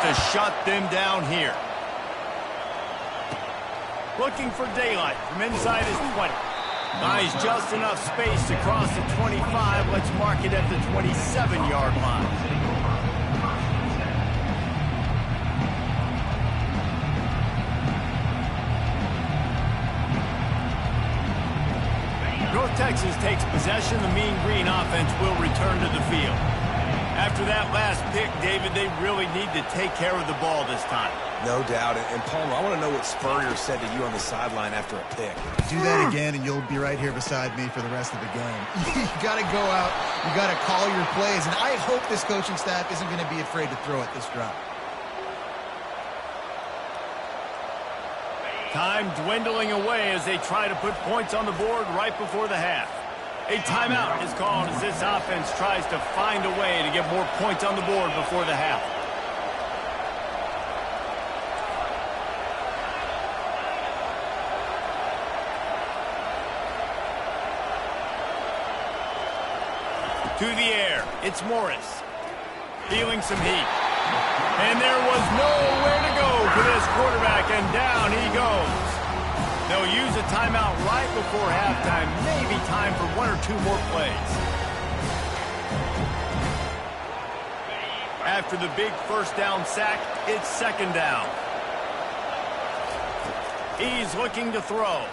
to shut them down here. Looking for daylight from inside his 20. Buys just enough space to cross the 25. Let's mark it at the 27-yard line. North Texas takes possession. The Mean Green offense will return to the field. After that last pick, David, they really need to take care of the ball this time. No doubt. And Palmer, I want to know what Spurrier said to you on the sideline after a pick. Do that again, and you'll be right here beside me for the rest of the game. You got to go out. You got to call your plays. And I hope this coaching staff isn't going to be afraid to throw it this drive. Time dwindling away as they try to put points on the board right before the half. A timeout is called as this offense tries to find a way to get more points on the board before the half. To the air, it's Morris. Feeling some heat. And there was nowhere to go for this quarterback, and down he goes. They'll use a timeout right before halftime. Maybe time for one or two more plays. After the big first down sack, it's second down. He's looking to throw.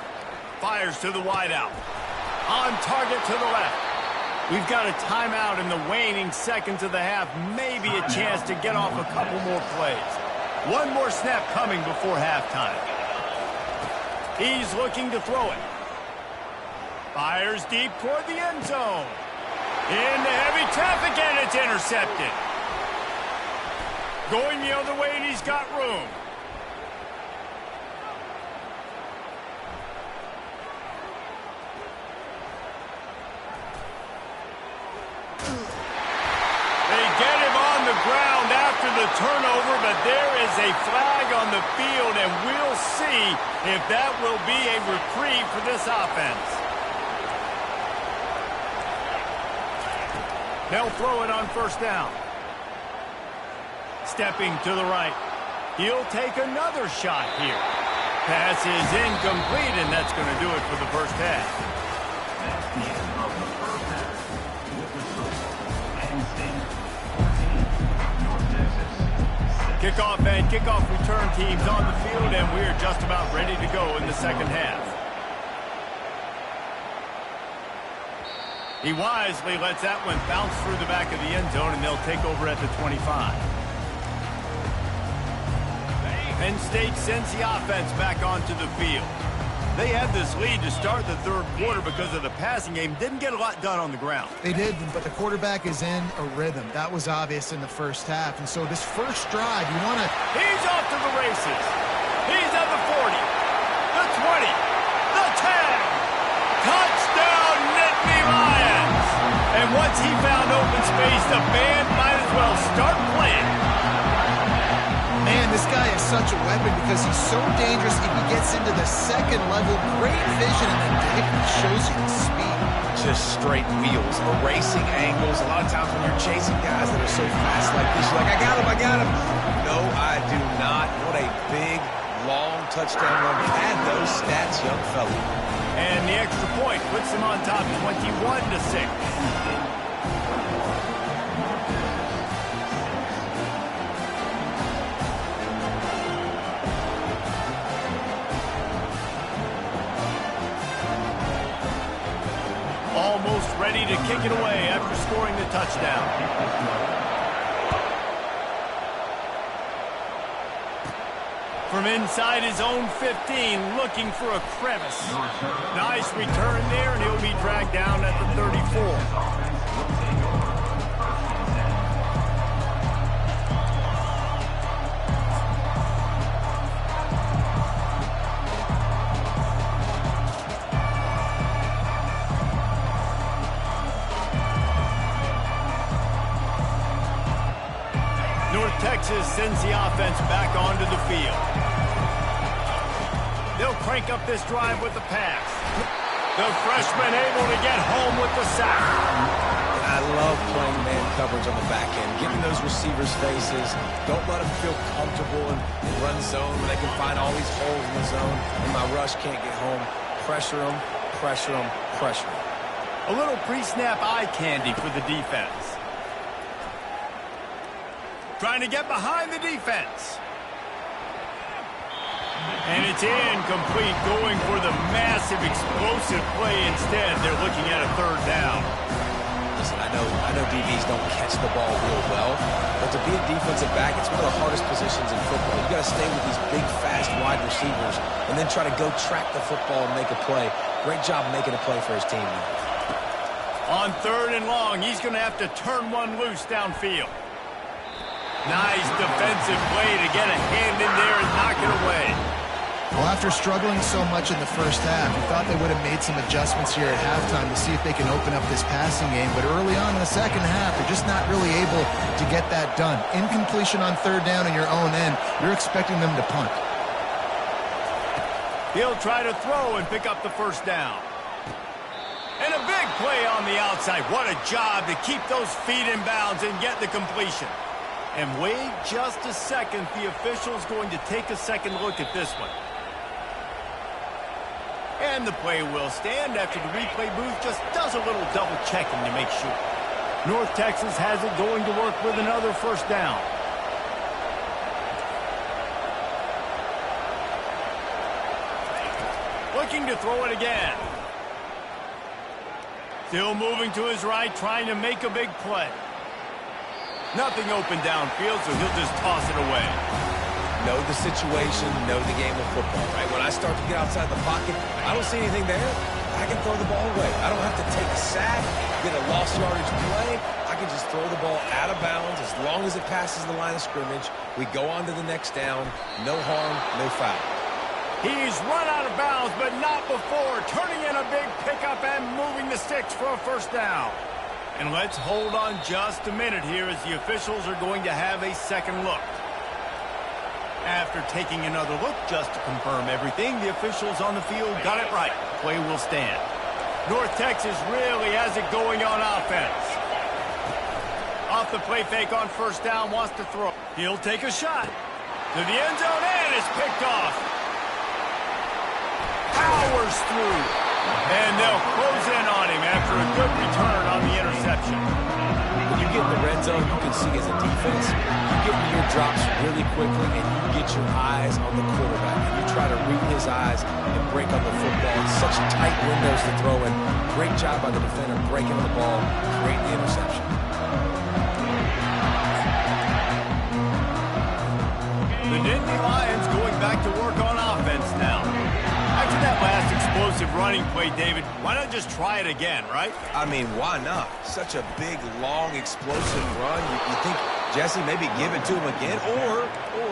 Fires to the wideout. On target to the left. We've got a timeout in the waning seconds of the half. Maybe a chance to get off a couple more plays. One more snap coming before halftime. He's looking to throw it. Fires deep toward the end zone. Into heavy traffic, and it's intercepted. Going the other way, and he's got room. They get him on the ground after the turnover, but there is a flag on the field, and we'll see if that will be a reprieve for this offense. They'll throw it on first down. Stepping to the right. He'll take another shot here. Pass is incomplete, and that's going to do it for the first half. Kickoff and kickoff return teams on the field, and we're just about ready to go in the second half. He wisely lets that one bounce through the back of the end zone, and they'll take over at the 25. Penn State sends the offense back onto the field. They had this lead to start the third quarter because of the passing game. Didn't get a lot done on the ground. They did, but the quarterback is in a rhythm. That was obvious in the first half. And so this first drive, you want to... He's off to the races. He's at the 40, the 20, the 10. Touchdown, Nittany Lions. And once he found open space, the band might as well start playing. Man, this guy is such a weapon because he's so dangerous. If he gets into the second level, great vision, and then he shows you the speed. Just straight wheels, erasing angles. A lot of times when you're chasing guys that are so fast like this, you're like, I got him. No, I do not. What a big, long touchdown run. Had those stats, young fella. And the extra point puts them on top 21-6. Almost ready to kick it away after scoring the touchdown. From inside his own 15, looking for a crevice. Nice return there, and he'll be dragged down at the 34. Texas sends the offense back onto the field. They'll crank up this drive with the pass. The freshman able to get home with the sack. I love playing man coverage on the back end. Get in those receivers' faces. Don't let them feel comfortable in run zone when they can find all these holes in the zone and my rush can't get home. Pressure them, pressure them, pressure them. A little pre-snap eye candy for the defense. Trying to get behind the defense. And it's incomplete, going for the massive explosive play instead. They're looking at a third down. Listen, I know DBs don't catch the ball real well, but to be a defensive back, it's one of the hardest positions in football. You got to stay with these big, fast, wide receivers and then try to go track the football and make a play. Great job making a play for his team now. On 3rd and long, he's going to have to turn one loose downfield. Nice defensive play to get a hand in there and knock it away. Well, after struggling so much in the first half, you thought they would have made some adjustments here at halftime to see if they can open up this passing game. But early on in the second half, they're just not really able to get that done. Incompletion on 3rd down in your own end, you're expecting them to punt. He'll try to throw and pick up the first down. And a big play on the outside. What a job to keep those feet in bounds and get the completion. And wait just a second. The official's going to take a second look at this one. And the play will stand after the replay booth just does a little double checking to make sure. North Texas has it going to work with another first down. Looking to throw it again. Still moving to his right, trying to make a big play. Nothing open downfield, so he'll just toss it away. Know the situation, know the game of football, right? When I start to get outside the pocket, I don't see anything there, I can throw the ball away. I don't have to take a sack, get a lost yardage play. I can just throw the ball out of bounds as long as it passes the line of scrimmage. We go on to the next down. No harm, no foul. He's run out of bounds, but not before. Turning in a big pickup and moving the sticks for a first down. And let's hold on just a minute here as the officials are going to have a second look. After taking another look just to confirm everything, the officials on the field got it right. Play will stand. North Texas really has it going on offense. Off the play fake on first down, wants to throw. He'll take a shot. To the end zone and it's picked off. Powers through. And they'll close in on him after a good return on the interception. When you get in the red zone, you can see as a defense, you get into your drops really quickly and you get your eyes on the quarterback. And you try to read his eyes and break on the football. It's such tight windows to throw in. Great job by the defender breaking on the ball, creating the interception. The Nittany Lions going back to work on offense now. After that last explosive running play, David, why not just try it again, right? I mean, why not? Such a big, long, explosive run. You think, Jesse, maybe give it to him again? Or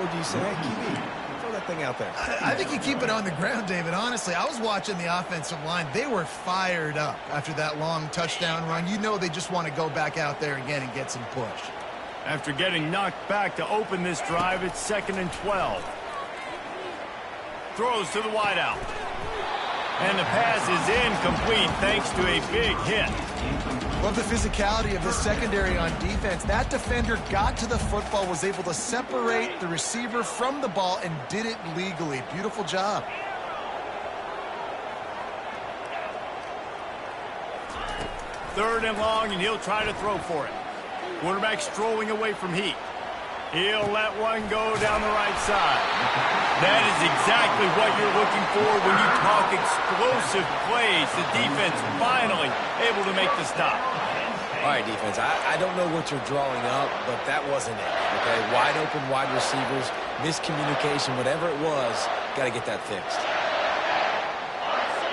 do you say, hey, QB, throw that thing out there? I think you keep it on the ground, David. Honestly, I was watching the offensive line. They were fired up after that long touchdown run. You know they just want to go back out there again and get some push. After getting knocked back to open this drive, it's 2nd and 12. Throws to the wideout. And the pass is incomplete thanks to a big hit. Love the physicality of this secondary on defense. That defender got to the football, was able to separate the receiver from the ball, and did it legally. Beautiful job. Third and long, and he'll try to throw for it. Quarterback strolling away from heat. He'll let one go down the right side. That is exactly what you're looking for when you talk explosive plays. The defense finally able to make the stop. All right, defense, I don't know what you're drawing up, but that wasn't it, okay? Wide open wide receivers, miscommunication, whatever it was, got to get that fixed.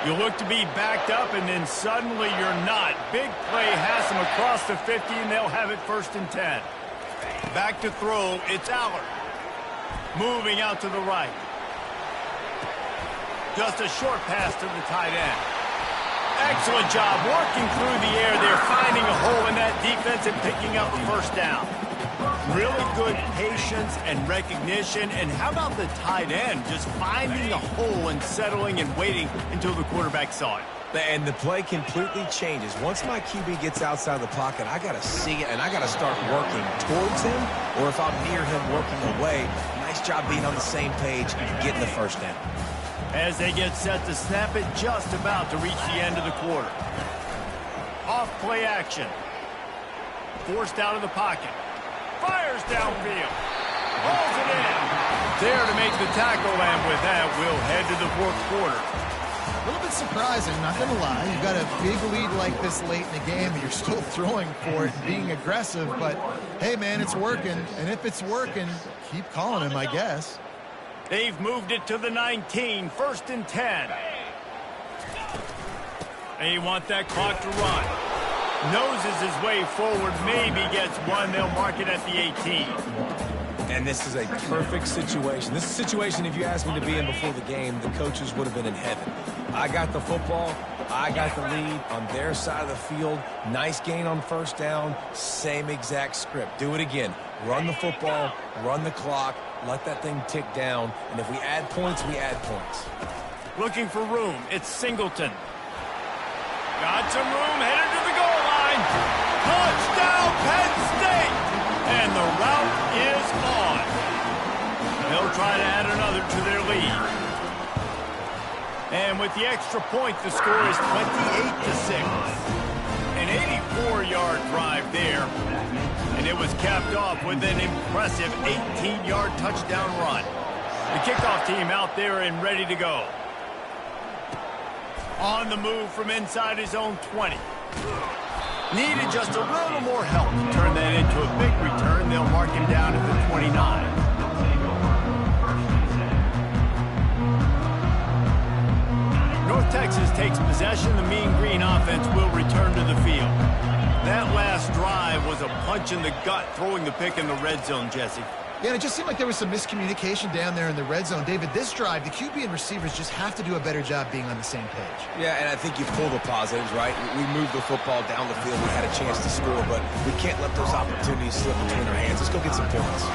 You look to be backed up, and then suddenly you're not. Big play has them across the 50, and they'll have it 1st and 10. Back to throw, it's Allard. Moving out to the right. Just a short pass to the tight end. Excellent job working through the air there, finding a hole in that defense and picking up the first down. Really good patience and recognition. And how about the tight end just finding a hole and settling and waiting until the quarterback saw it? And the play completely changes. Once my QB gets outside the pocket, I got to see it, and I got to start working towards him, or if I'm near him working away. Nice job being on the same page and getting the first down. As they get set to snap it, just about to reach the end of the quarter. Off play action. Forced out of the pocket. Fires downfield. Hauls it in. There to make the tackle, and with that, we'll head to the fourth quarter. A little bit surprising, not going to lie. You've got a big lead like this late in the game, and you're still throwing for it and being aggressive. But, hey, man, it's working. And if it's working, keep calling him, I guess. They've moved it to the 19, 1st and 10. They want that clock to run. Noses his way forward, maybe gets one. They'll mark it at the 18. And this is a perfect situation. This is a situation, if you asked me to be in before the game, the coaches would have been in heaven. I got the football. I got the lead on their side of the field. Nice gain on first down. Same exact script. Do it again. Run the football, run the clock, let that thing tick down. And if we add points, we add points. Looking for room. It's Singleton. Got some room, headed to the goal line. Touchdown, Penn State! And the route is on. They'll try to add another to their lead. And with the extra point, the score is 28-6. An 84-yard drive there. And it was capped off with an impressive 18-yard touchdown run. The kickoff team out there and ready to go. On the move from inside his own 20. Needed just a little more help to turn that into a big return. They'll mark him down at the 29. North Texas takes possession. The Mean Green offense will return to the field. That last drive was a punch in the gut, throwing the pick in the red zone, Jesse. Yeah, and it just seemed like there was some miscommunication down there in the red zone. David, this drive, the QB and receivers just have to do a better job being on the same page. Yeah, and I think you pull the positives, right? We moved the football down the field. We had a chance to score, but we can't let those opportunities slip between our hands. Let's go get some points.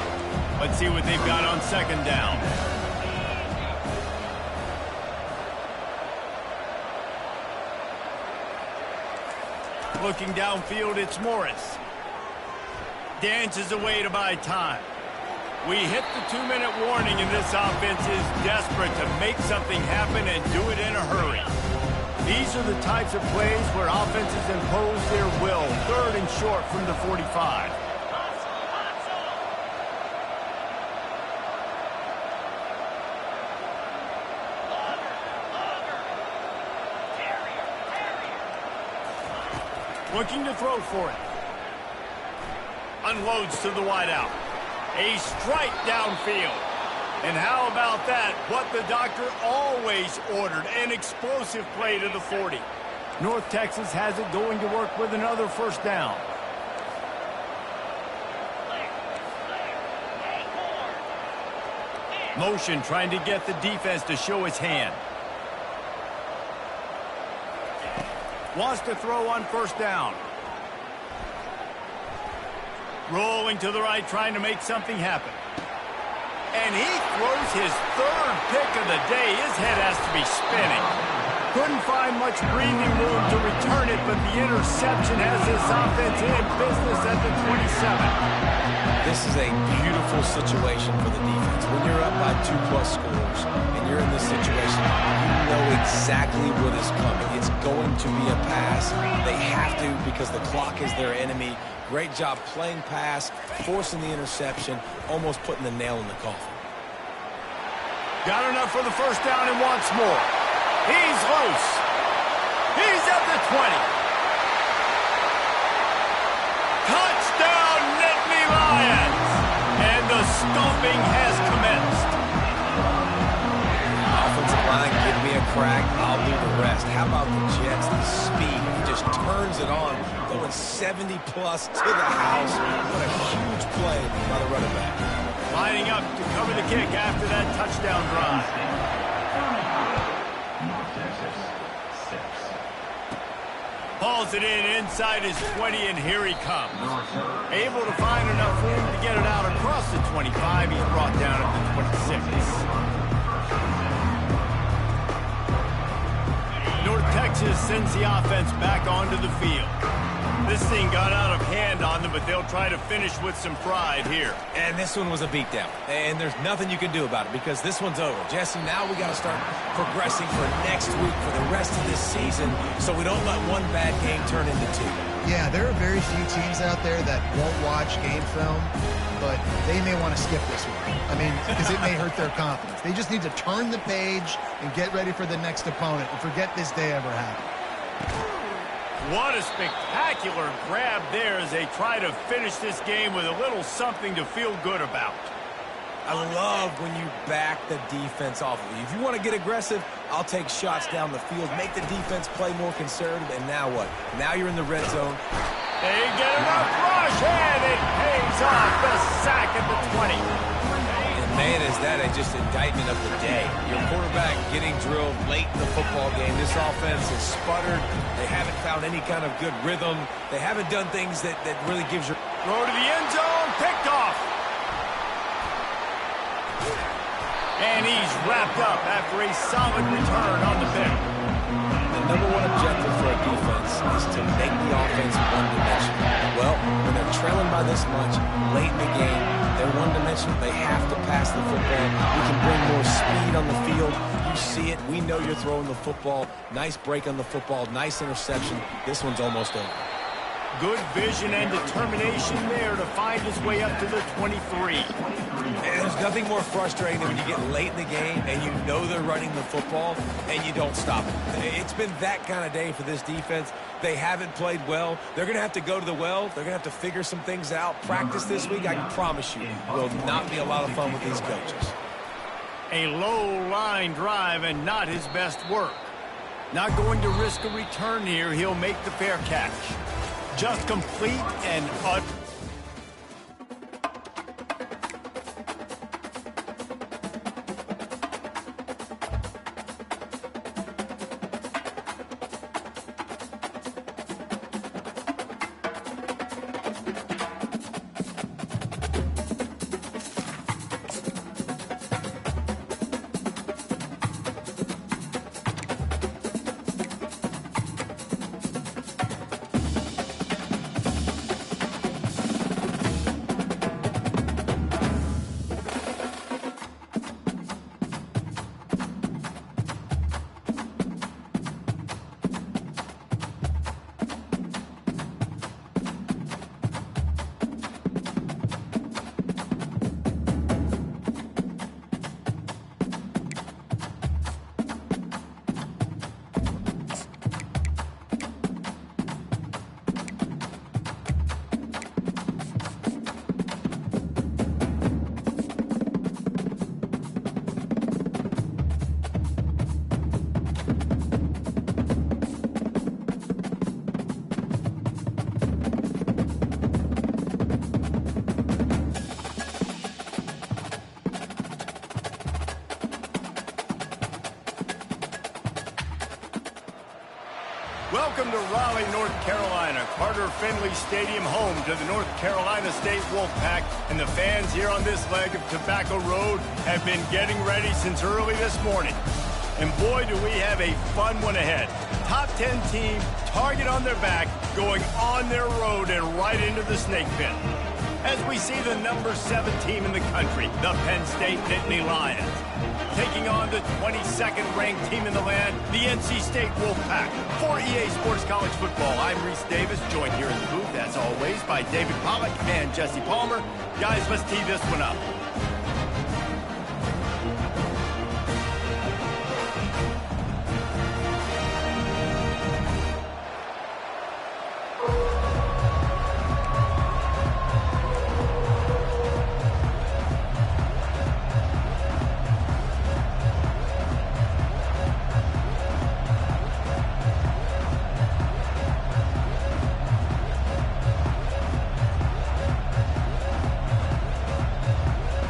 Let's see what they've got on second down. Looking downfield, it's Morris. Dances away to buy time. We hit the 2-minute warning, and this offense is desperate to make something happen and do it in a hurry. These are the types of plays where offenses impose their will. 3rd and short from the 45. Looking to throw for it. Unloads to the wideout. A strike downfield. And how about that? What the doctor always ordered. An explosive play to the 40. North Texas has it going to work with another first down. Motion trying to get the defense to show its hand. Wants to throw on first down. Rolling to the right, trying to make something happen. And he throws his 3rd pick of the day. His head has to be spinning. Couldn't find much breathing room to return it, but the interception has this offense in business at the 27. This is a beautiful situation for the defense. When you're up by 2+ scores and you're in this situation, you know exactly what is coming. It's going to be a pass. They have to because the clock is their enemy. Great job playing pass, forcing the interception, almost putting the nail in the coffin. Got enough for the first down and wants more. He's loose. He's at the 20. Touchdown, Nittany Lions! And the stomping has commenced. Offensive line, give me a crack, I'll do the rest. How about the Jets, the speed? He just turns it on, going 70+ to the house. What a huge play by the running back. Lining up to cover the kick after that touchdown drive. Hauls it in inside his 20, and here he comes. Able to find enough room to get it out across the 25. He's brought down at the 26. North Texas Texas sends the offense back onto the field. This thing got out of hand on them, but they'll try to finish with some pride here. And this one was a beatdown. And there's nothing you can do about it because this one's over. Jesse, now we got to start progressing for next week for the rest of this season so we don't let one bad game turn into two. Yeah, there are very few teams out there that won't watch game film, but they may want to skip this one. I mean, because it may hurt their confidence. They just need to turn the page and get ready for the next opponent and forget this day ever happened. What a spectacular grab there as they try to finish this game with a little something to feel good about. I love when you back the defense off of you. If you want to get aggressive, I'll take shots down the field, make the defense play more conservative, and now what? Now you're in the red zone. They get enough rush, and it pays off the sack at the 20. And man, is that just indictment of the day. Your quarterback getting drilled late in the football game. This offense has sputtered. They haven't found any kind of good rhythm. They haven't done things that really gives you... Throw to the end zone, picked off. And he's wrapped up after a solid return on the pick. The number one objective for a defense is to make the offense one-dimensional. Well, when they're trailing by this much late in the game, they're one-dimensional. They have to pass the football. We can bring more speed on the field. You see it. We know you're throwing the football. Nice break on the football. Nice interception. This one's almost over. Good vision and determination there to find his way up to the 23. And there's nothing more frustrating than when you get late in the game and you know they're running the football and you don't stop it. It's been that kind of day for this defense. They haven't played well. They're going to have to go to the well. They're going to have to figure some things out. Practice this week, I can promise you, will not be a lot of fun with these coaches. A low line drive and not his best work. Not going to risk a return here. He'll make the fair catch. Just complete and utter. Welcome to Raleigh, North Carolina. Carter Finley Stadium, home to the North Carolina State Wolfpack. And the fans here on this leg of Tobacco Road have been getting ready since early this morning. And boy, do we have a fun one ahead. Top 10 team, target on their back, going on their road and right into the snake pit. As we see the number 7 team in the country, the Penn State Nittany Lions, taking on the 22nd ranked team in the land, the NC State Wolfpack. For EA Sports College Football, I'm Reese Davis, joined here in the booth, as always, by David Pollack and Jesse Palmer. Guys, let's tee this one up.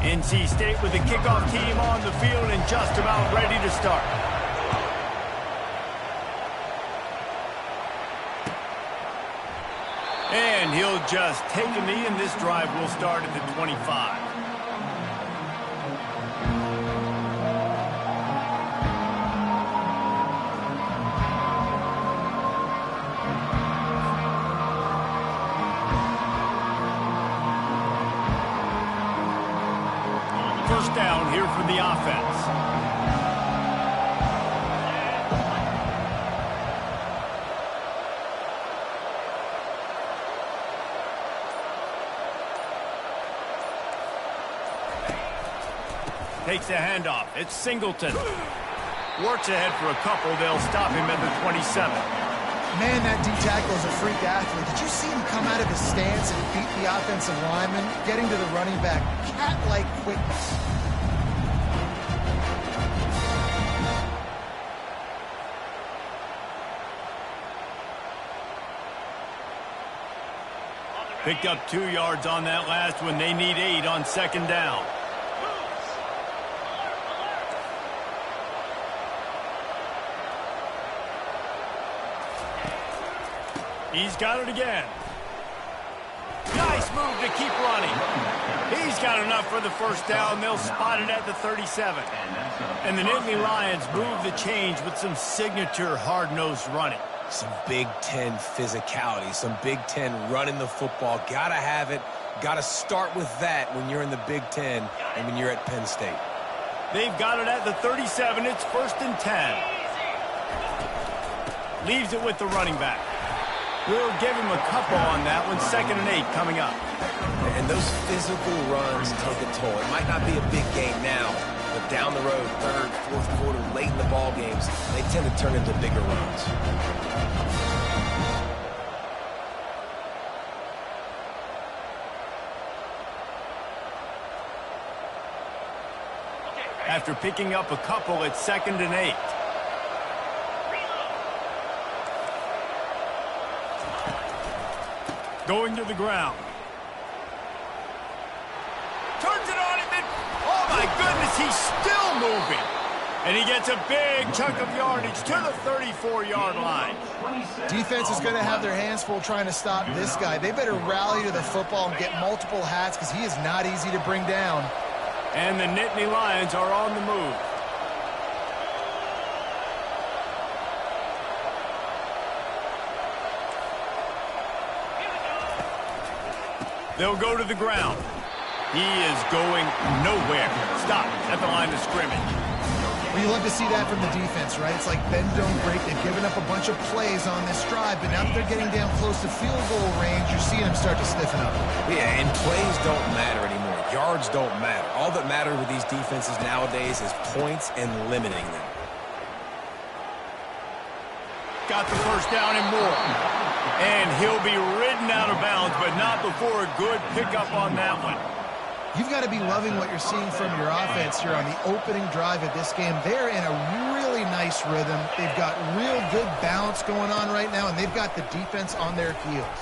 NC State with the kickoff team on the field and just about ready to start. And he'll just take a knee, and this drive will start at the 25. down here for the offense. Takes a handoff. It's Singleton. Works ahead for a couple. They'll stop him at the 27. Man, that D-tackle is a freak athlete. Did you see him come out of his stance and beat the offensive lineman, getting to the running back? Cat-like quickness. Picked up 2 yards on that last one. They need 8 on second down. He's got it again. Nice move to keep running. He's got enough for the first down. They'll spot it at the 37. And the Nittany Lions move the change with some signature hard-nosed running. Some Big Ten physicality, some Big Ten running the football. Gotta have it. Gotta start with that when you're in the Big Ten and when you're at Penn State. They've got it at the 37. It's 1st and 10. Leaves it with the running back. We'll give him a couple on that one. 2nd and 8 coming up. And those physical runs take a toll. It might not be a big game now, but down the road, 3rd, 4th quarter, late in the ball games, they tend to turn into bigger runs. After picking up a couple, it's 2nd and 8. Going to the ground. Turns it on him. And, oh, my goodness, he's still moving. And he gets a big chunk of yardage to the 34-yard line. Defense is going to have their hands full trying to stop this guy. They better rally to the football and get multiple hats because he is not easy to bring down. And the Nittany Lions are on the move. They'll go to the ground. He is going nowhere. Stop at the line of scrimmage. Well, you love to see that from the defense, right? It's like bend, don't break. They've given up a bunch of plays on this drive, but now that they're getting down close to field goal range, you're seeing them start to stiffen up. Yeah, and plays don't matter anymore. Yards don't matter. All that matters with these defenses nowadays is points and limiting them. Got the first down and more. And he'll be ridden out of bounds, but not before a good pickup on that one. You've got to be loving what you're seeing from your offense here on the opening drive of this game. They're in a really nice rhythm. They've got real good balance going on right now, and they've got the defense on their heels.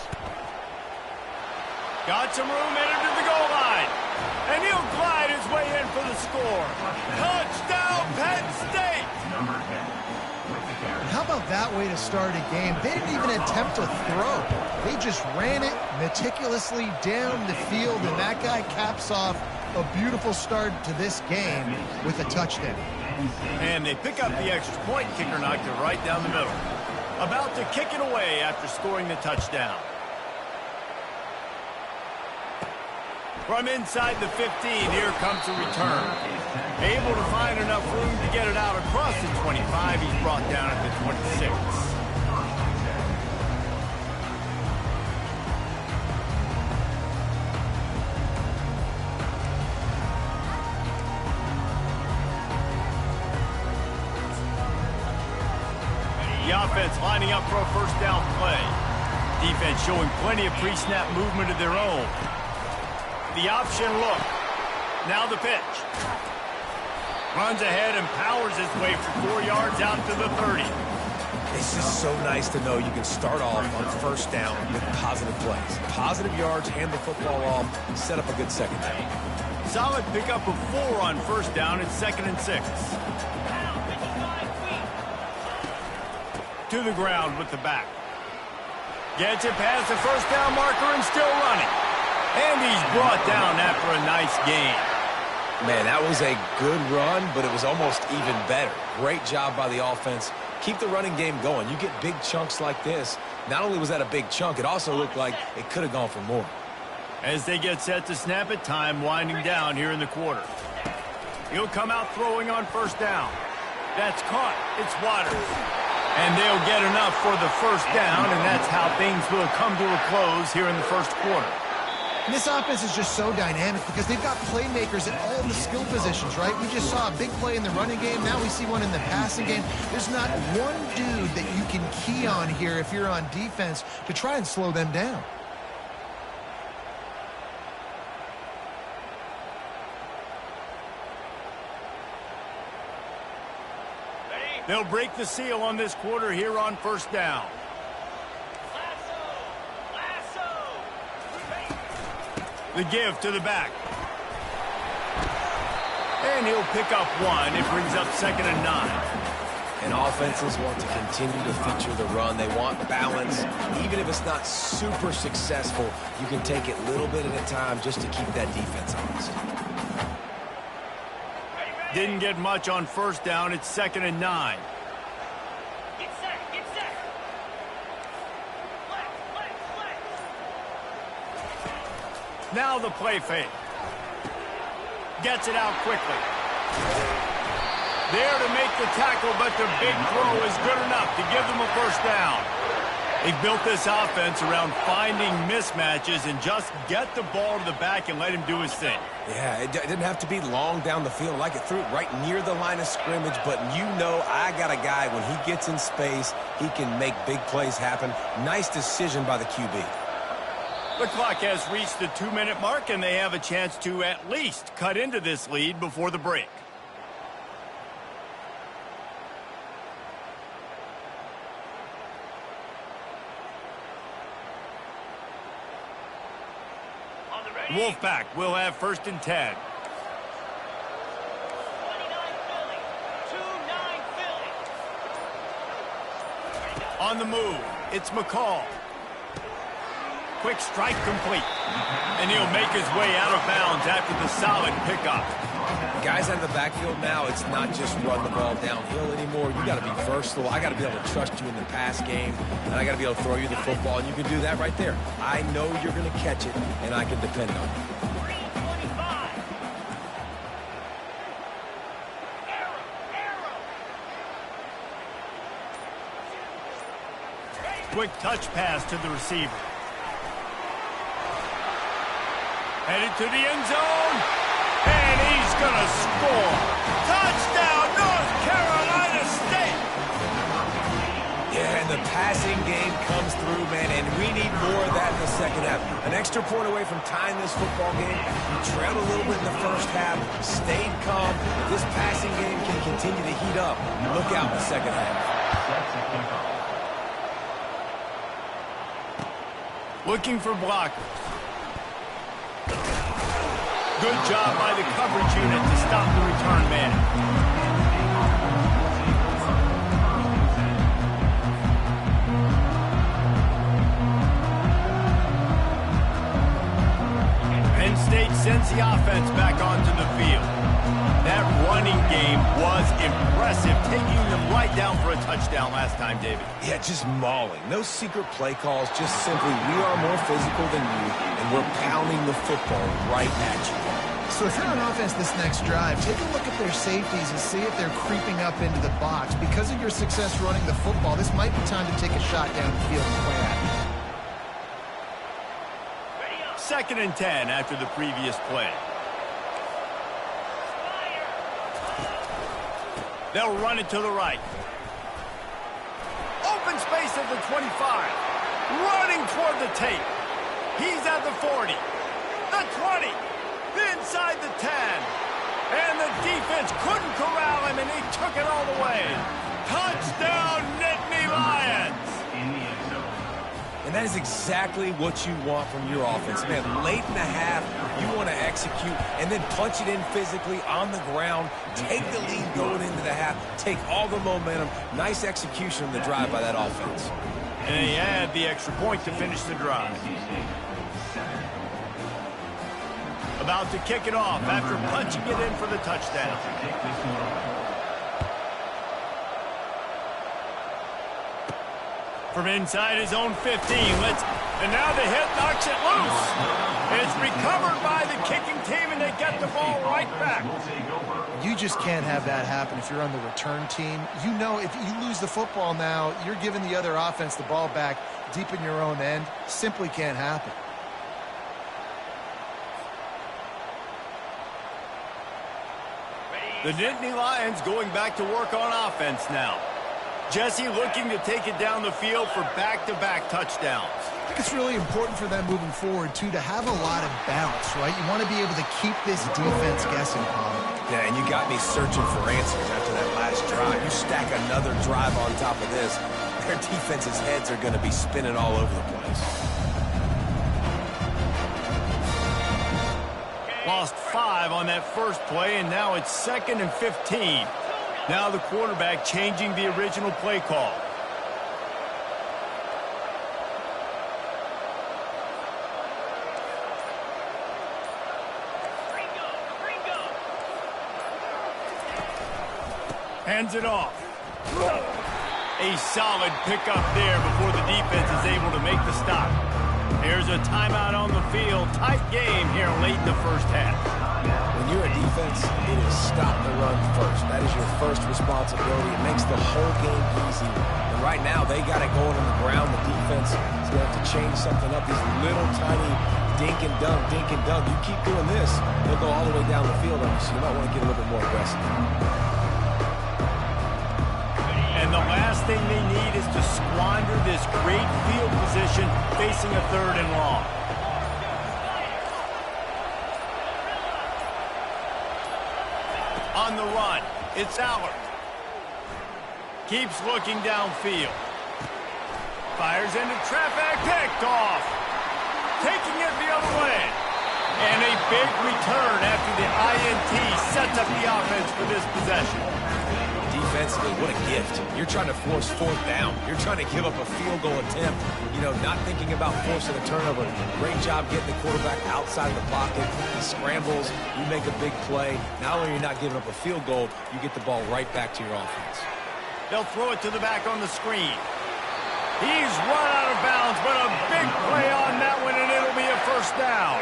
Got some room headed to the goal line. And he'll glide his way in for the score. Touchdown, Penn State! How about that way to start a game? They didn't even attempt to throw. They just ran it meticulously down the field, and that guy caps off a beautiful start to this game with a touchdown. And they pick up the extra point. Kicker knocked it right down the middle. About to kick it away after scoring the touchdown. From inside the 15, here comes a return. Able to find enough room to get it out across the 25. He's brought down at the 26. The offense lining up for a first down play. Defense showing plenty of pre-snap movement of their own. The option look. Now the pitch. Runs ahead and powers his way for 4 yards out to the 30. It's just so nice to know you can start off on first down with positive plays. Positive yards, hand the football off, set up a good second down. Solid pickup of 4 on first down. It's 2nd and 6. To the ground with the back. Gets it past the first down marker and still running. And he's brought down after a nice gain. Man, that was a good run, but it was almost even better. Great job by the offense. Keep the running game going. You get big chunks like this. Not only was that a big chunk, it also looked like it could have gone for more. As they get set to snap it, time winding down here in the quarter. He'll come out throwing on first down. That's caught. It's Waters. And they'll get enough for the first down, and that's how things will come to a close here in the first quarter. And this offense is just so dynamic because they've got playmakers at all the skill positions, right? We just saw a big play in the running game. Now we see one in the passing game. There's not one dude that you can key on here if you're on defense to try and slow them down. They'll break the seal on this quarter here on first down. The give to the back. And he'll pick up one. It brings up 2nd and 9. And offenses want to continue to feature the run. They want balance. Even if it's not super successful, you can take it little bit at a time just to keep that defense honest. Didn't get much on first down. It's 2nd and 9. Get set, get set. Left. Now the play fake. Gets it out quickly. There to make the tackle, but the big throw is good enough to give them a first down. They built this offense around finding mismatches and just get the ball to the back and let him do his thing. Yeah, it didn't have to be long down the field. Like it threw it right near the line of scrimmage, but you know I got a guy, when he gets in space, he can make big plays happen. Nice decision by the QB. The clock has reached the 2-minute mark, and they have a chance to at least cut into this lead before the break. Wolfpack will have 1st and 10. 29 Philly. 2-9 Philly. On the move, it's McCall. Quick strike complete. And he'll make his way out of bounds after the solid pickup. Guys out of the backfield now, it's not just run the ball downhill anymore. You got to be versatile. I got to be able to trust you in the pass game, and I got to be able to throw you the football, and you can do that right there. I know you're going to catch it, and I can depend on it. 325. Arrow. Quick touch pass to the receiver. Headed to the end zone. And he's going to score. Touchdown, North Carolina State. Yeah, and the passing game comes through, man, and we need more of that in the second half. An extra point away from tying this football game. We trailed a little bit in the first half, stayed calm. If this passing game can continue to heat up, look out in the second half. Looking for blockers. Good job by the coverage unit to stop the return man. Penn State sends the offense back onto the field. That running game was impressive, taking them right down for a touchdown last time, David. Yeah, just mauling. No secret play calls, just simply we are more physical than you, and we're pounding the football right at you. So if you're on offense this next drive, take a look at their safeties and see if they're creeping up into the box. Because of your success running the football, this might be time to take a shot down the field and play at it. 2nd and 10 after the previous play. They'll run it to the right. Open space at the 25. Running toward the tape. He's at the 40. The 20. Inside the 10. And the defense couldn't corral him, and he took it all the way. Touchdown, Nittany Lions. And that is exactly what you want from your offense. Man, late in the half, you want to execute and then punch it in physically on the ground, take the lead going into the half, take all the momentum. Nice execution on the drive by that offense. And he had the extra point to finish the drive. About to kick it off after punching it in for the touchdown. From inside his own 15, and now the hit knocks it loose. It's recovered by the kicking team, and they get the ball right back. You just can't have that happen if you're on the return team. You know if you lose the football now, you're giving the other offense the ball back deep in your own end. Simply can't happen. The Nittany Lions going back to work on offense now. Jesse looking to take it down the field for back-to-back touchdowns. I think it's really important for them moving forward, too, to have a lot of bounce, right? You want to be able to keep this defense guessing, Pollard. Yeah, and you got me searching for answers after that last drive. You stack another drive on top of this, their defense's heads are going to be spinning all over the place. Lost 5 on that first play, and now it's 2nd and 15. Now the quarterback changing the original play call. Hands it off. A solid pickup there before the defense is able to make the stop. There's a timeout on the field. Tight game here late in the first half. When you're a defense, it is stop the run first. That is your first responsibility. It makes the whole game easy. And right now, they got it going on the ground. The defense is going to have to change something up. These little tiny dink and dunk, dink and dunk. You keep doing this, they'll go all the way down the field on you. So you might want to get a little bit more aggressive. And the last thing they need is to squander this great field position facing a 3rd and long. On the run, it's Allard. Keeps looking downfield. Fires into traffic, picked off. Taking it the other way. And a big return after the INT sets up the offense for this possession. Defensively, what a gift. You're trying to force 4th down. You're trying to give up a field goal attempt. You know, not thinking about forcing a turnover. Great job getting the quarterback outside of the pocket. He scrambles. You make a big play. Not only are you not giving up a field goal, you get the ball right back to your offense. They'll throw it to the back on the screen. He's run out of bounds, but a big play on that one, and it'll be a 1st down.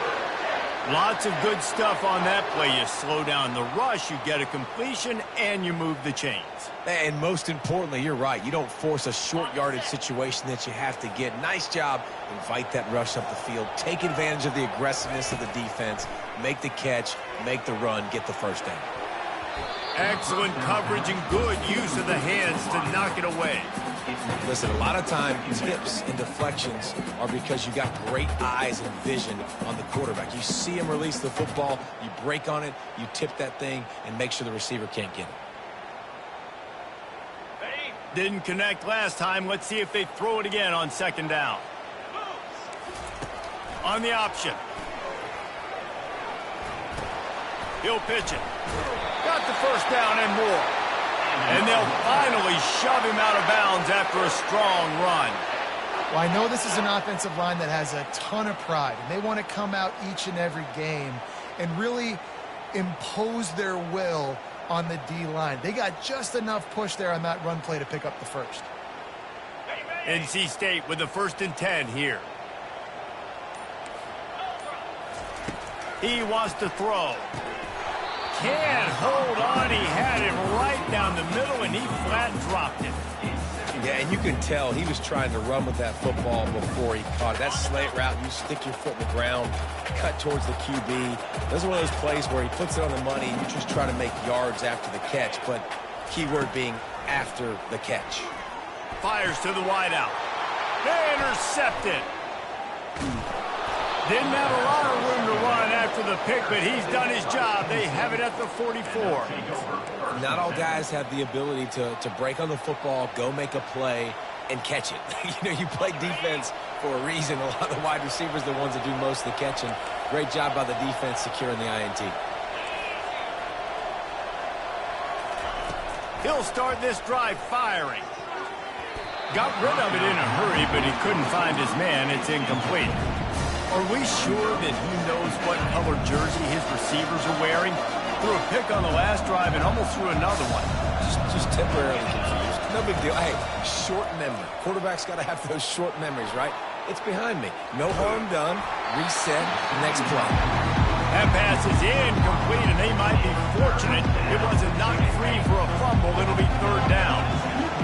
Lots of good stuff on that play. You slow down the rush, you get a completion, and you move the chains. And most importantly, you're right. You don't force a short yardage situation that you have to get. Nice job. Invite that rush up the field. Take advantage of the aggressiveness of the defense. Make the catch. Make the run. Get the 1st down. Excellent coverage and good use of the hands to knock it away. Listen, a lot of time, tips and deflections are because you got great eyes and vision on the quarterback. You see him release the football, you break on it, you tip that thing, and make sure the receiver can't get it. Didn't connect last time. Let's see if they throw it again on 2nd down. On the option. He'll pitch it. Got the 1st down and more. And they'll finally shove him out of bounds after a strong run. Well, I know this is an offensive line that has a ton of pride, and they want to come out each and every game and really impose their will on the D-line. They got just enough push there on that run play to pick up the 1st. NC State with the 1st and 10 here. He wants to throw. Can't hold on. He had it right down the middle, and he flat dropped it. Yeah, and you can tell he was trying to run with that football before he caught it. That slant route, you stick your foot in the ground, cut towards the QB. Those are one of those plays where he puts it on the money, and you just try to make yards after the catch, but keyword being after the catch. Fires to the wideout. Intercepted. Didn't have a lot of room to run after the pick, but he's done his job. They have it at the 44. Not all guys have the ability to break on the football, go make a play, and catch it. You know, you play defense for a reason. A lot of the wide receivers are the ones that do most of the catching. Great job by the defense securing the INT. He'll start this drive firing. Got rid of it in a hurry, but he couldn't find his man. It's incomplete. Are we sure that he knows what color jersey his receivers are wearing? Threw a pick on the last drive and almost threw another one. Just temporarily confused. No big deal. Hey, short memory. Quarterback's got to have those short memories, right? It's behind me. No harm done. Reset. Next play. That pass is incomplete, and they might be fortunate it wasn't knocked free for a fumble. It'll be third down.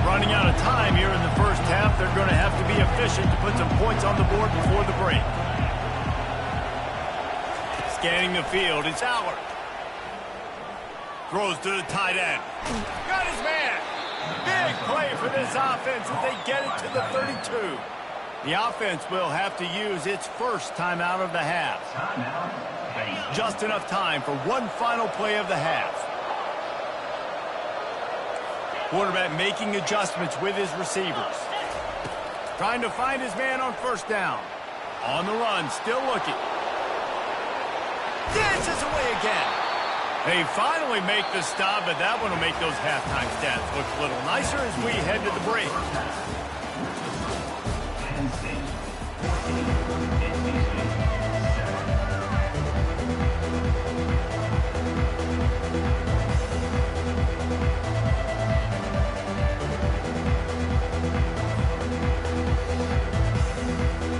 Running out of time here in the first half. They're going to have to be efficient to put some points on the board before the break. Scanning the field, it's Howard. Throws to the tight end. Got his man. Big play for this offense as they get it to the 32. The offense will have to use its first timeout of the half. Just enough time for one final play of the half. Quarterback making adjustments with his receivers. Trying to find his man on first down. On the run, still looking. Dances away again. They finally make the stop, but that one will make those halftime stats look a little nicer as we head to the break.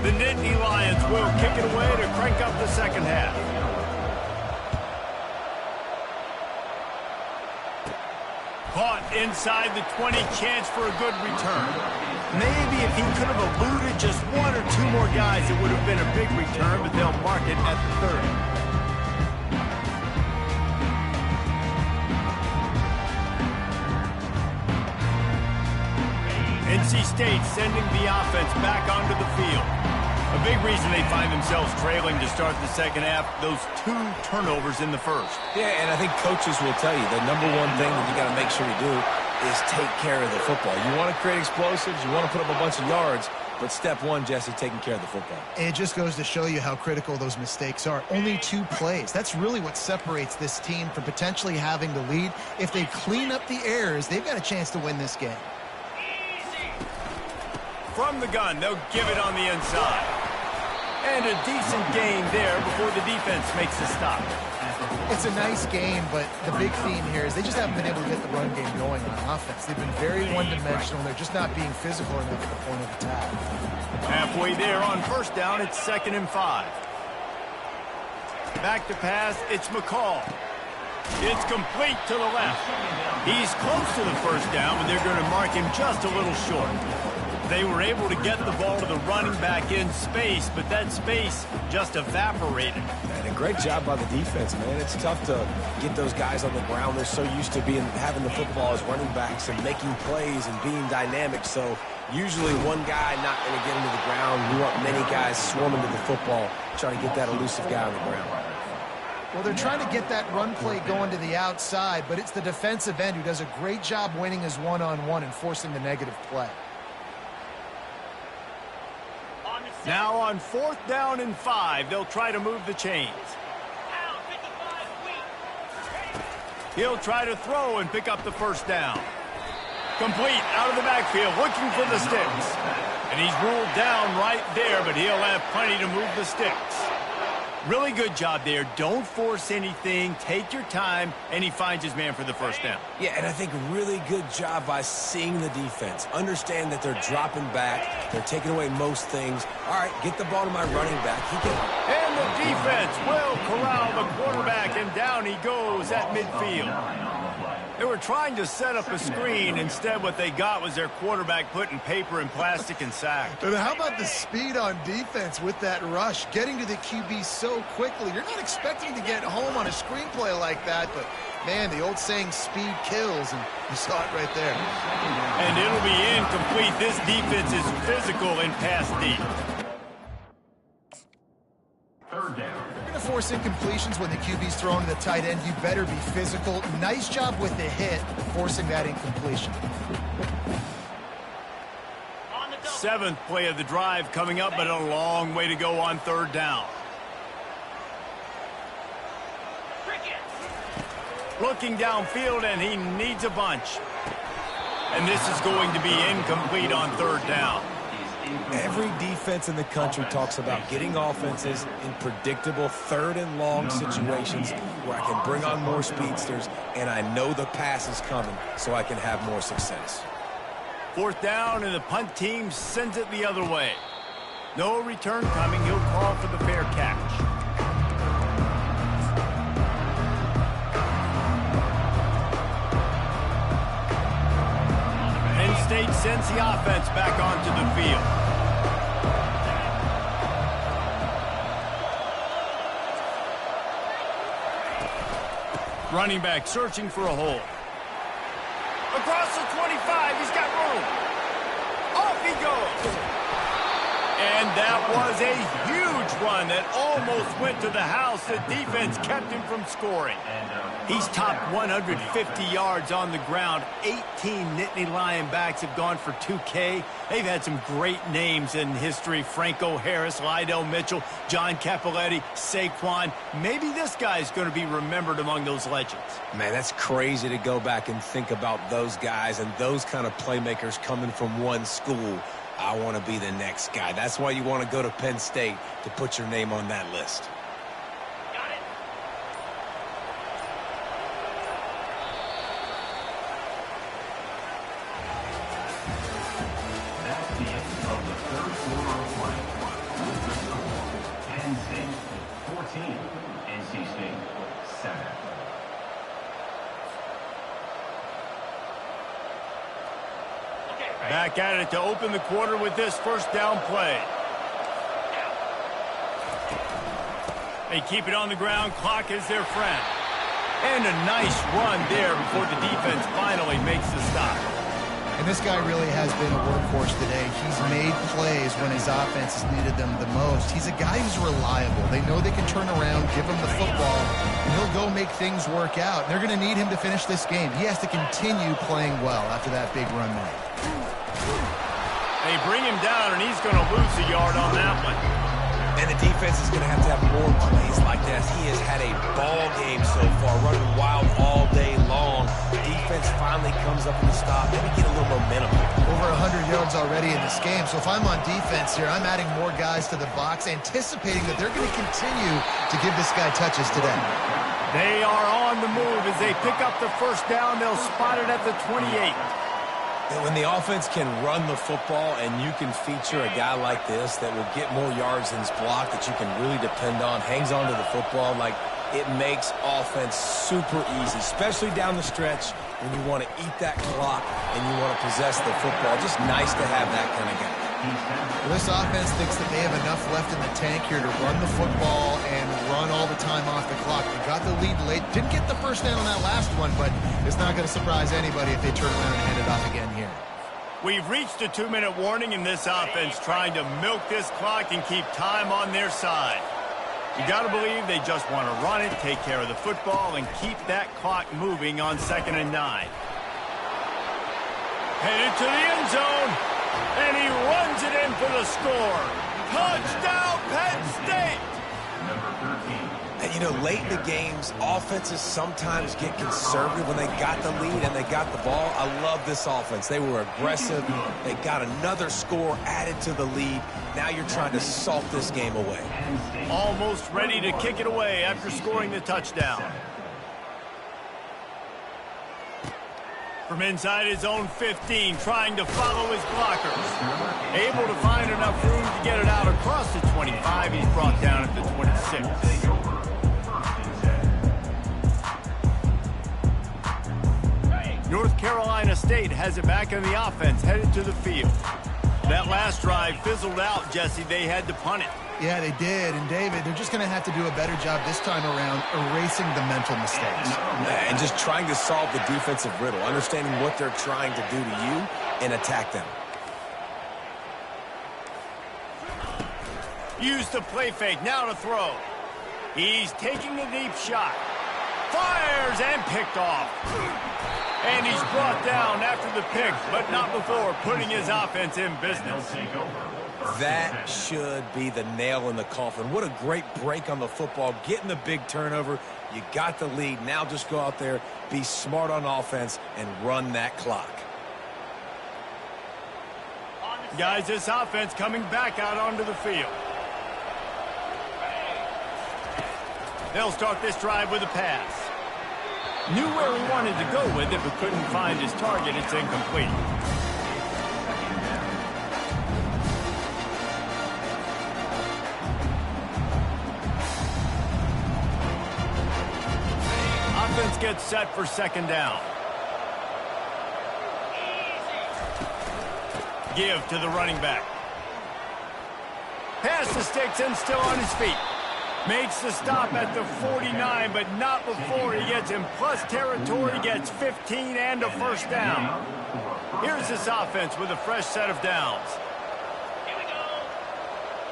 The Nittany Lions will kick it away to crank up the second half. Caught inside the 20, chance for a good return. Maybe if he could have eluded just one or two more guys, it would have been a big return, but they'll mark it at the 30. NC State sending the offense back onto the field. A big reason they find themselves trailing to start the second half, those 2 turnovers in the first. Yeah, and I think coaches will tell you the number one thing that you got to make sure you do is take care of the football. You want to create explosives, you want to put up a bunch of yards, but step one, Jesse, taking care of the football. It just goes to show you how critical those mistakes are. Only 2 plays. That's really what separates this team from potentially having the lead. If they clean up the errors, they've got a chance to win this game. From the gun, they'll give it on the inside. And a decent gain there before the defense makes a stop. It's a nice game, but the big theme here is they just haven't been able to get the run game going on offense. They've been very one-dimensional. They're just not being physical enough at the point of attack. Halfway there on first down, it's 2nd and 5. Back to pass, it's McCall. It's complete to the left. He's close to the first down, but they're going to mark him just a little short. They were able to get the ball to the running back in space, but that space just evaporated. And a great job by the defense, man. It's tough to get those guys on the ground. They're so used to having the football as running backs and making plays and being dynamic. So usually one guy not going to get into the ground. You want many guys swarming to the football, trying to get that elusive guy on the ground. Well, they're trying to get that run play going to the outside, but it's the defensive end who does a great job winning his one-on-one and forcing the negative play. Now on 4th down and 5, they'll try to move the chains. He'll try to throw and pick up the first down. Complete out of the backfield, looking for the sticks. And he's ruled down right there, but he'll have plenty to move the sticks. Really good job there. Don't force anything. Take your time, and he finds his man for the first down. Yeah, and I think really good job by seeing the defense. Understand that they're dropping back. They're taking away most things. All right, get the ball to my running back. And the defense will corral the quarterback, and down he goes at midfield. They were trying to set up a screen. Instead, what they got was their quarterback putting paper and plastic and sacked. But how about the speed on defense with that rush, getting to the QB so quickly? You're not expecting to get home on a screenplay like that, but, man, the old saying, speed kills, and you saw it right there. And it'll be incomplete. This defense is physical in pass deep. You're going to force incompletions when the QB's thrown to the tight end. You better be physical. Nice job with the hit, forcing that incompletion. 7th play of the drive coming up, but a long way to go on 3rd down. Looking downfield, and he needs a bunch. And this is going to be incomplete on 3rd down. Every defense in the country talks about getting offenses in predictable 3rd and long situations where I can bring on more speedsters and I know the pass is coming so I can have more success. 4th down, and the punt team sends it the other way. No return coming. He'll call for the fair catch. sends the offense back onto the field. Running back searching for a hole. Across the 25, he's got room. Off he goes. And that was a huge run that almost went to the house. The defense kept him from scoring. He's topped 150 yards on the ground. 18 Nittany Lion backs have gone for 2K. They've had some great names in history. Franco Harris, Lydell Mitchell, John Cappelletti, Saquon. Maybe this guy's going to be remembered among those legends. Man, that's crazy to go back and think about those guys and those kind of playmakers coming from one school. I want to be the next guy. That's why you want to go to Penn State, to put your name on that list. Got it. That's the end of the third quarter of play. Penn State 14, NC State 7. Back at it to open the quarter with this first down play. They keep it on the ground. Clock is their friend. And a nice run there before the defense finally makes the stop. And this guy really has been a workhorse today. He's made plays when his offense has needed them the most. He's a guy who's reliable. They know they can turn around, give him the football, and he'll go make things work out. They're going to need him to finish this game. He has to continue playing well after that big run there. They bring him down, and he's going to lose a yard on that one. And the defense is going to have more plays like that. He has had a ball game so far, running wild all day long. Defense finally comes up with a stop. Maybe get a little momentum. Over 100 yards already in this game. So if I'm on defense here, I'm adding more guys to the box, anticipating that they're going to continue to give this guy touches today. They are on the move as they pick up the first down. They'll spot it at the 28. And when the offense can run the football and you can feature a guy like this that will get more yards than his block, that you can really depend on, hangs on to the football, like, it makes offense super easy, especially down the stretch when you want to eat that clock and you want to possess the football. Just nice to have that kind of guy. Well, this offense thinks that they have enough left in the tank here to run the football and run all the time off the clock. They got the lead late. Didn't get the first down on that last one, but it's not going to surprise anybody if they turn around and hand it off again here. We've reached a 2-minute warning in this offense, trying to milk this clock and keep time on their side. You got to believe they just want to run it, take care of the football, and keep that clock moving on 2nd and 9. Headed to the end zone, and he runs it in for the score. Touchdown, Penn State! Number 13. And, you know, late in the games, offenses sometimes get conservative when they got the lead and they got the ball. I love this offense. They were aggressive. They got another score added to the lead. Now you're trying to salt this game away. Almost ready to kick it away after scoring the touchdown. From inside his own 15, trying to follow his blockers. Able to find enough room to get it out across the 25. He's brought down at the 26. North Carolina State has it back in the offense, headed to the field. That last drive fizzled out, Jesse. They had to punt it. Yeah, they did. And, David, they're just going to have to do a better job this time around erasing the mental mistakes. And just trying to solve the defensive riddle, understanding what they're trying to do to you and attack them. Use the play fake, now to throw. He's taking a deep shot. Fires and picked off. And he's brought down after the pick, but not before putting his offense in business. That should be the nail in the coffin. What a great break on the football, getting the big turnover. You got the lead. Now just go out there, be smart on offense, and run that clock. Guys, this offense coming back out onto the field. They'll start this drive with a pass. Knew where he wanted to go with it, but couldn't find his target. It's incomplete. Offense gets set for 2nd down. give to the running back. Pass the sticks and still on his feet. Makes the stop at the 49, but not before he gets in plus territory, gets 15 and a first down. Here's this offense with a fresh set of downs.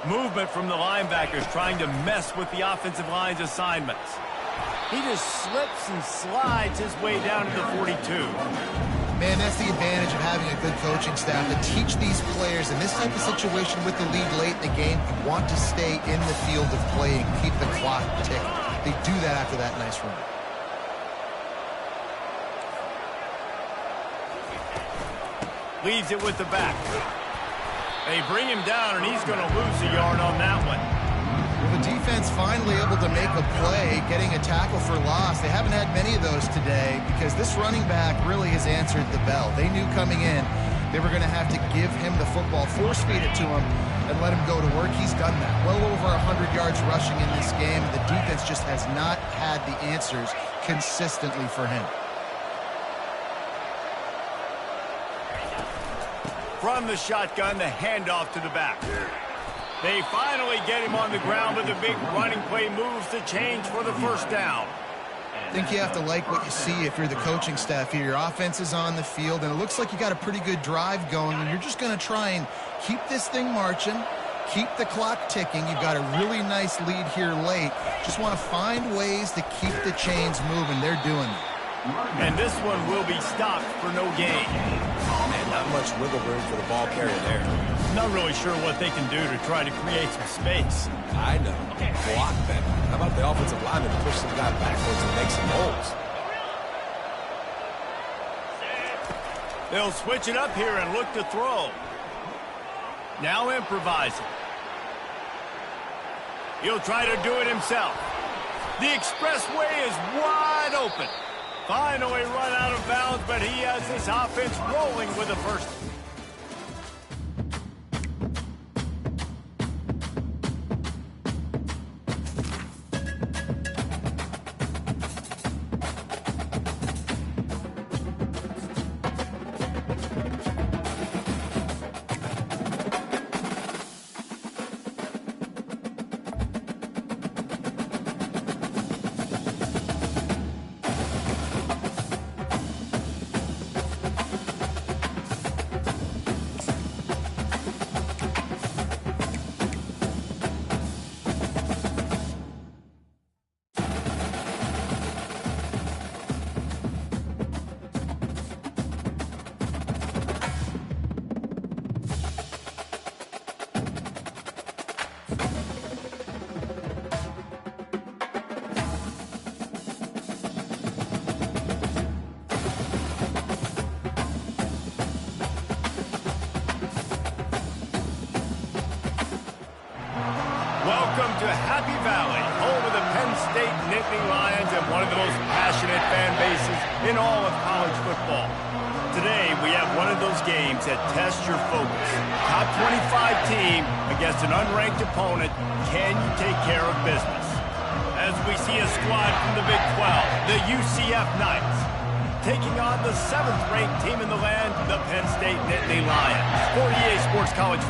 Movement from the linebackers trying to mess with the offensive line's assignments. He just slips and slides his way down to the 42. Man, that's the advantage of having a good coaching staff to teach these players in this type of situation with the lead late in the game. You want to stay in the field of play and keep the clock ticking. They do that after that nice run. Leaves it with the back. They bring him down, and he's going to lose a yard on that one. Well, the defense finally able to make a play, getting a tackle for loss. They haven't had many of those today because this running back really has answered the bell. They knew coming in they were going to have to give him the football, force-feed it to him, and let him go to work. He's done that. Well over 100 yards rushing in this game. The defense just has not had the answers consistently for him. From the shotgun, the handoff to the back. They finally get him on the ground with a big running play, moves the change for the first down. I think you have to like what you see if you're the coaching staff here. Your offense is on the field, and it looks like you got a pretty good drive going, and you're just going to try and keep this thing marching, keep the clock ticking. You've got a really nice lead here late. Just want to find ways to keep the chains moving. They're doing it. And this one will be stopped for no gain. Man, not much wiggle room for the ball carrier there. Not really sure what they can do to try to create some space. I know. Block better. How about the offensive lineman to push some guy backwards and make some holes? They'll switch it up here and look to throw. Now improvising. He'll try to do it himself. The expressway is wide open. Finally run out of bounds, but he has this offense rolling with a first. Welcome to Happy Valley, home of the Penn State Nittany Lions and one of the most passionate fan bases in all of college football. Today, we have one of those games that test your focus. Top 25 team against an unranked opponent. Can you take care of business? As we see a squad from the Big 12, the UCF Knights, taking on the 7th-ranked team in the land, the Penn State Nittany Lions. For EA Sports College Football.